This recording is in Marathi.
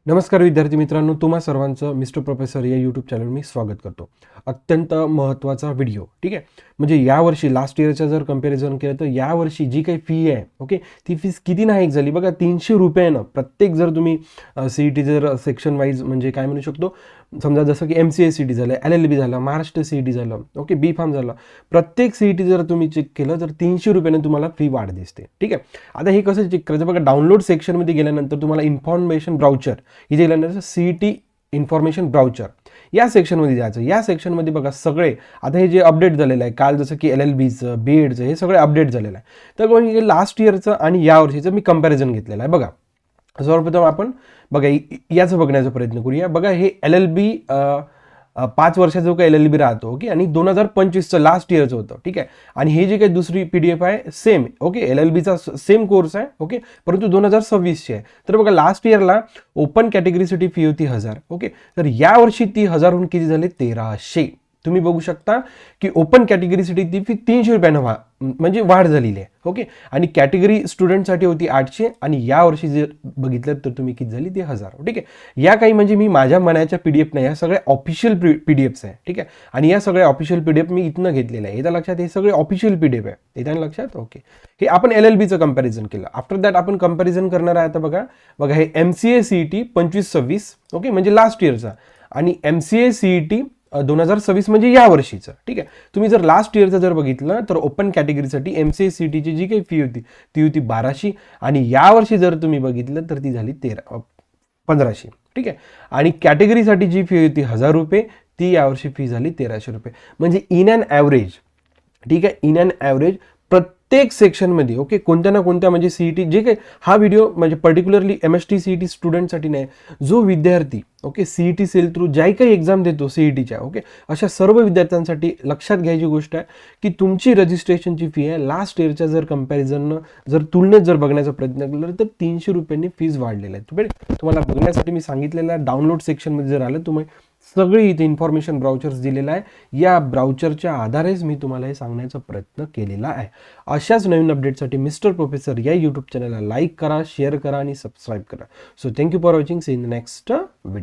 नमस्कार विद्यार्थी मित्रांनो, तुम्हा सर्वांचं मिस्टर प्रोफेसर या यूट्यूब चॅनल मी स्वागत करतो. अत्यंत महत्त्वाचा व्हिडिओ, ठीक आहे. म्हणजे यावर्षी लास्ट इयरचं जर कंपॅरिझन केलं तर यावर्षी जी काही फी आहे, ओके, ती फीस किती नाहीक झाली बघा. 300 रुपयानं प्रत्येक, जर तुम्ही CET जर सेक्शन वाईज म्हणजे काय म्हणू शकतो, समजा जसं की MCA CET झालं, LLB झालं, महाराष्ट्र CET झालं, ओके, B.Pharm झालं, प्रत्येक CET जर तुम्ही चेक केलं तर 300 रुपयानं तुम्हाला फी वाढ दिसते, ठीक आहे. आता हे कसं चेक करायचं बघा. डाउनलोड सेक्शनमध्ये गेल्यानंतर तुम्हाला इन्फॉर्मेशन ब्राउचर इथे गेल्यानंतर CET इन्फॉर्मेशन ब्राउचर या सेक्शनमध्ये जायचं. या सेक्शनमध्ये बघा सगळे आता हे जे अपडेट झालेलं आहे, काल जसं की LLBचं, BEdचं हे सगळे अपडेट झालेलं आहे. तर लास्ट इयरचं आणि या वर्षीचं मी कंपॅरिझन घेतलेलं आहे बघा. सर्वप्रथम आपण बघा याचं बघण्याचा प्रयत्न करूया. बघा हे LLB 5 वर्षाचा जो काही LLB राहतो, ओके, आणि 2025चं लास्ट इयरचं होतं, ठीक आहे. आणि हे जे काही दुसरी PDF आहे सेम, ओके, LLBचा सेम कोर्स आहे, ओके, परंतु 2026ची आहे. तर बघा लास्ट इयरला ओपन कॅटेगरीसाठी फी होती 1000, ओके, तर यावर्षी ती 1000हून किती झाले 1300. तुम्ही बघू शकता की ओपन कॅटेगरीसाठी ती फी 300 रुपयानं म्हणजे वाढ झालेली आहे, ओके. आणि कॅटेगरी स्टुडंटसाठी होती 800 आणि यावर्षी जर बघितलं तर तुम्ही किती झाली ती 1000, ठीक आहे. या काही म्हणजे मी माझ्या मनाच्या PDF नाही, या सगळ्या ऑफिशियल PDFs आहे, ठीक आहे. आणि या सगळ्या ऑफिशियल PDF मी इथनं घेतलेलं आहे. येत्या लक्षात, हे सगळे ऑफिशियल PDF आहे, येत्या लक्षात, ओके. हे आपण LLBचं कंपॅरिझन केलं. आफ्टर दॅट आपण कंपॅरिझन करणार आहे आता बघा हे MCA CET 25-26, ओके, म्हणजे लास्ट इयरचा, आणि MCA CET 2026 म्हणजे या वर्षीचं, ठीक आहे. तुम्ही जर लास्ट इयरचं जर बघितलं तर ओपन कॅटेगरीसाठी MCA CETची जी काही फी होती ती होती 1200 आणि यावर्षी जर तुम्ही बघितलं तर ती झाली 1500, ठीक आहे. आणि कॅटेगरीसाठी जी फी होती 1000 रुपये, ती यावर्षी फी झाली 1300 रुपये. म्हणजे इन अँड ॲव्हरेज, ठीक आहे, इन अँड ॲव्हरेज प्रत्येक सेक्शनमध्ये, ओके, कोणत्या ना कोणत्या म्हणजे CET जे काही, हा व्हिडिओ म्हणजे पर्टिक्युलरली MST CET स्टुडंटसाठी नाही, जो विद्यार्थी, ओके, CET सेल थ्रू ज्याही काही एक्झाम देतो CETच्या, ओके, अशा सर्व विद्यार्थ्यांसाठी लक्षात घ्यायची गोष्ट आहे की तुमची रजिस्ट्रेशनची फी आहे लास्ट इयरच्या जर कंपॅरिझन जर तुलनेत जर बघण्याचा प्रयत्न केला तर 300 रुपयांनी फीज वाढलेला आहे. तुम्हाला बघण्यासाठी मी सांगितलेलं आहे, डाउनलोड सेक्शनमध्ये जर आलं तुम्ही सगळी इथे इन्फॉर्मेशन ब्राउचर्स दिलेला आहे. या ब्राउचरच्या आधारेच मी तुम्हाला हे सांगण्याचा प्रयत्न केलेला आहे. अशाच नवीन अपडेटसाठी मिस्टर प्रोफेसर या यूट्यूब चॅनलला लाईक करा, शेअर करा आणि सबस्क्राईब करा. So thank you for watching. See in the next video.